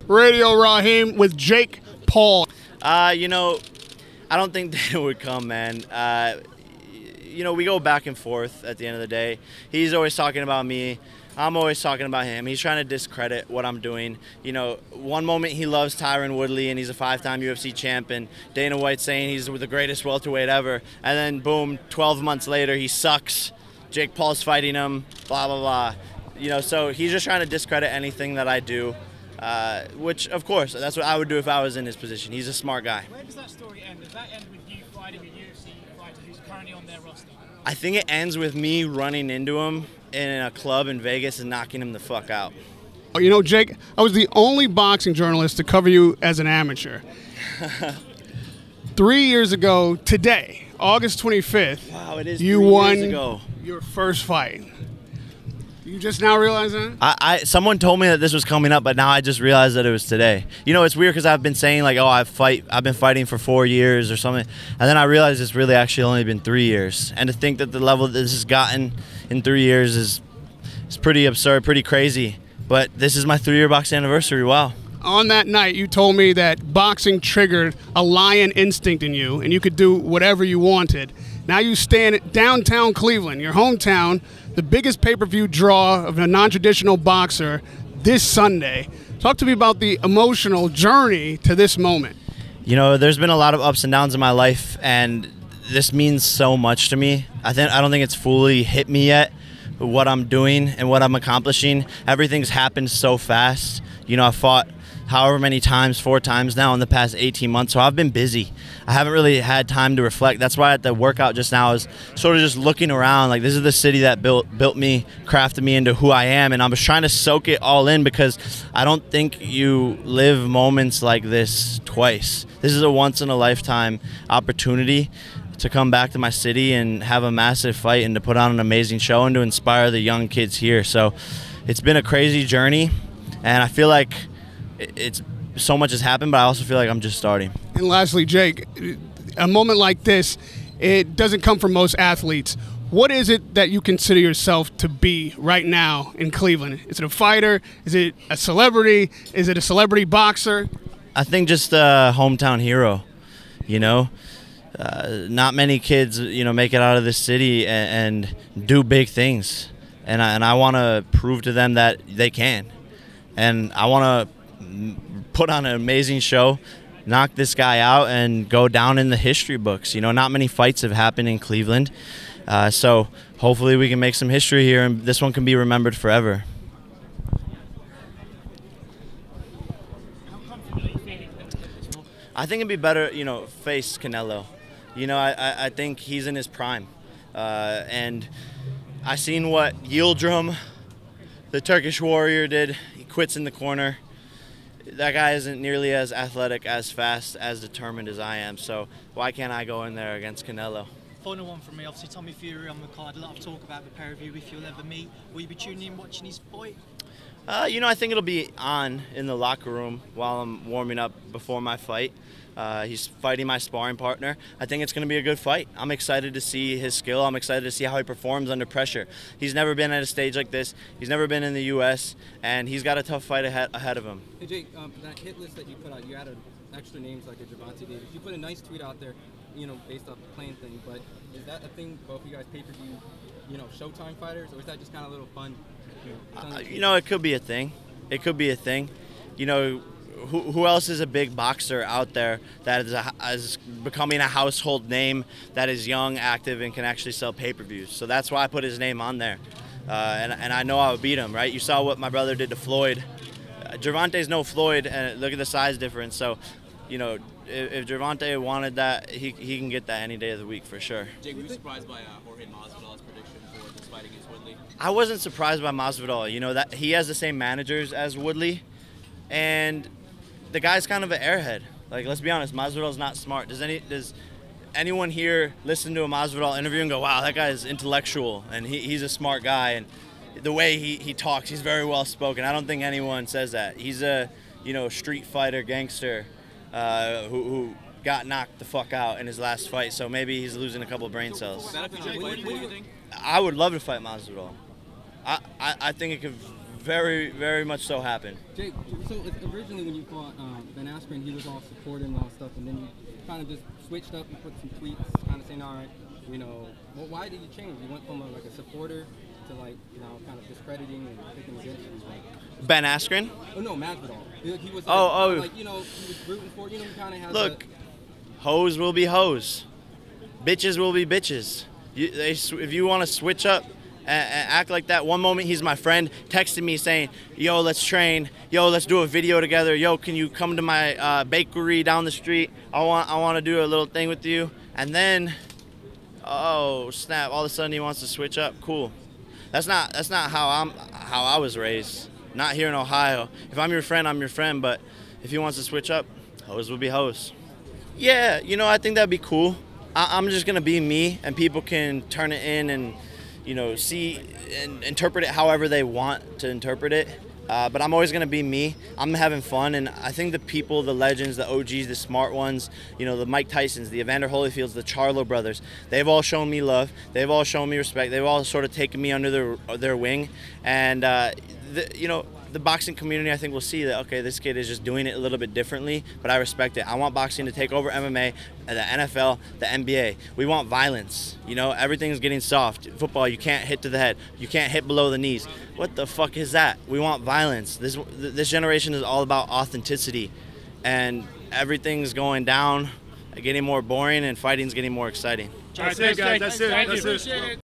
Radio Raheem with Jake Paul. You know, I don't think that it would come, man. You know, we go back and forth at the end of the day. He's always talking about me. I'm always talking about him. He's trying to discredit what I'm doing. You know, one moment he loves Tyron Woodley and he's a 5-time UFC champ, and Dana White's saying he's the greatest welterweight ever. And then, boom, 12 months later, he sucks. Jake Paul's fighting him, blah, blah, blah. You know, so he's just trying to discredit anything that I do, which, of course, that's what I would do if I was in his position. He's a smart guy. Where does that story end? Does that end with you fighting a UFC fighter who's currently on their roster? I think it ends with me running into him in a club in Vegas and knocking him the fuck out. You know, Jake, I was the only boxing journalist to cover you as an amateur. 3 years ago today, August 25th, wow, it is you 3 won years ago. Your first fight. You just now realize that? Someone told me that this was coming up, but now I just realized that it was today. You know, it's weird because I've been saying like, oh, I've been fighting for 4 years or something, and then I realized it's really actually only been 3 years. And to think that the level that this has gotten in 3 years is pretty absurd, pretty crazy. But this is my 3-year boxing anniversary. Wow. On that night, you told me that boxing triggered a lion instinct in you, and you could do whatever you wanted. Now you stand at downtown Cleveland, your hometown, the biggest pay-per-view draw of a non-traditional boxer this Sunday. Talk to me about the emotional journey to this moment. You know, there's been a lot of ups and downs in my life, and this means so much to me. I don't think it's fully hit me yet, what I'm doing and what I'm accomplishing. Everything's happened so fast. You know, I fought however many times, 4 times now in the past 18 months, so I've been busy. I haven't really had time to reflect. That's why at the workout just now I was sort of just looking around, like this is the city that built me, crafted me into who I am, and I was trying to soak it all in because I don't think you live moments like this twice. This is a once-in-a-lifetime opportunity to come back to my city and have a massive fight and to put on an amazing show and to inspire the young kids here. So it's been a crazy journey, and I feel like it's so much has happened, but I also feel like I'm just starting. And lastly, Jake, a moment like this, it doesn't come from most athletes. What is it that you consider yourself to be right now in Cleveland? Is it a fighter? Is it a celebrity? Is it a celebrity boxer? I think just a hometown hero, you know. Not many kids, you know, make it out of this city and do big things. And I want to prove to them that they can. And I want to put on an amazing show, knock this guy out, and go down in the history books. You know, not many fights have happened in Cleveland. So hopefully we can make some history here, and this one can be remembered forever. I think it'd be better, you know, face Canelo. You know, I think he's in his prime. And I seen what Yildirim, the Turkish warrior, did. He quits in the corner. That guy isn't nearly as athletic, as fast, as determined as I am. So why can't I go in there against Canelo? Final one from me. Obviously, Tommy Fury on the card. A lot of talk about the pay-per-view. If you'll ever meet, will you be tuning in, watching his fight? You know, I think it'll be on in the locker room while I'm warming up before my fight. He's fighting my sparring partner. I think it's going to be a good fight. I'm excited to see his skill. I'm excited to see how he performs under pressure. He's never been at a stage like this. He's never been in the U.S., and he's got a tough fight ahead of him. Hey, Jake, that hit list that you put out, you added extra names like a Gervonta Davis. You put a nice tweet out there, you know, based off the plane thing, but is that a thing, both of you guys pay-per-view, you know, Showtime fighters, or is that just kind of a little fun? You know, it could be a thing. It could be a thing. You know, who else is a big boxer out there that is becoming a household name, that is young, active, and can actually sell pay-per-views? So that's why I put his name on there. And I know I would beat him, right? You saw what my brother did to Floyd. Gervonta's no Floyd, and look at the size difference. So, you know, if Gervonta wanted that, he can get that any day of the week for sure. Jake, were you surprised by Jorge Masvidal's prediction for this fight against Woodley? I wasn't surprised by Masvidal. You know, that he has the same managers as Woodley, and the guy's kind of an airhead. Like, let's be honest, Masvidal's not smart. Does anyone here listen to a Masvidal interview and go, wow, that guy's intellectual and he's a smart guy, and the way he talks, he's very well spoken. I don't think anyone says that. He's a, you know, street fighter gangster who got knocked the fuck out in his last fight, so maybe he's losing a couple of brain cells. Is that a future fight, do you think? I would love to fight Masvidal. I think it could very, very much so happen. Jake, so originally when you fought Ben Askren, he was all supporting and all stuff, and then you kind of just switched up and put some tweets, kind of saying, all right, you know, well, why did you change? You went from like a supporter to like, you know, kind of discrediting and picking against you. Like, Ben Askren? oh no, Masvidal. He was like, you know, he was rooting for, you know, he kind of has. Look, hoes will be hoes, bitches will be bitches. If you want to switch up and act like that, one moment he's my friend, texting me saying, yo, let's train, yo, let's do a video together, yo, can you come to my bakery down the street, I want to do a little thing with you, and then, oh snap, all of a sudden he wants to switch up. Cool. That's not how I was raised, not here in Ohio. If I'm your friend, I'm your friend, but if he wants to switch up, hoes will be hoes. Yeah, you know, I think that'd be cool. I'm just gonna be me, and people can turn it in and, you know, see and interpret it however they want to interpret it. But I'm always going to be me. I'm having fun, and I think the people, the legends, the OGs, the smart ones, you know, the Mike Tysons, the Evander Holyfields, the Charlo brothers, they've all shown me love. They've all shown me respect. They've all sort of taken me under their wing. And, you know, the boxing community, I think, will see that, okay, this kid is just doing it a little bit differently, but I respect it. I want boxing to take over MMA, the NFL, the NBA. We want violence. You know, everything's getting soft. Football, you can't hit to the head. You can't hit below the knees. What the fuck is that? We want violence. This generation is all about authenticity, and everything's going down, getting more boring, and fighting's getting more exciting. All right, thanks, guys. That's it.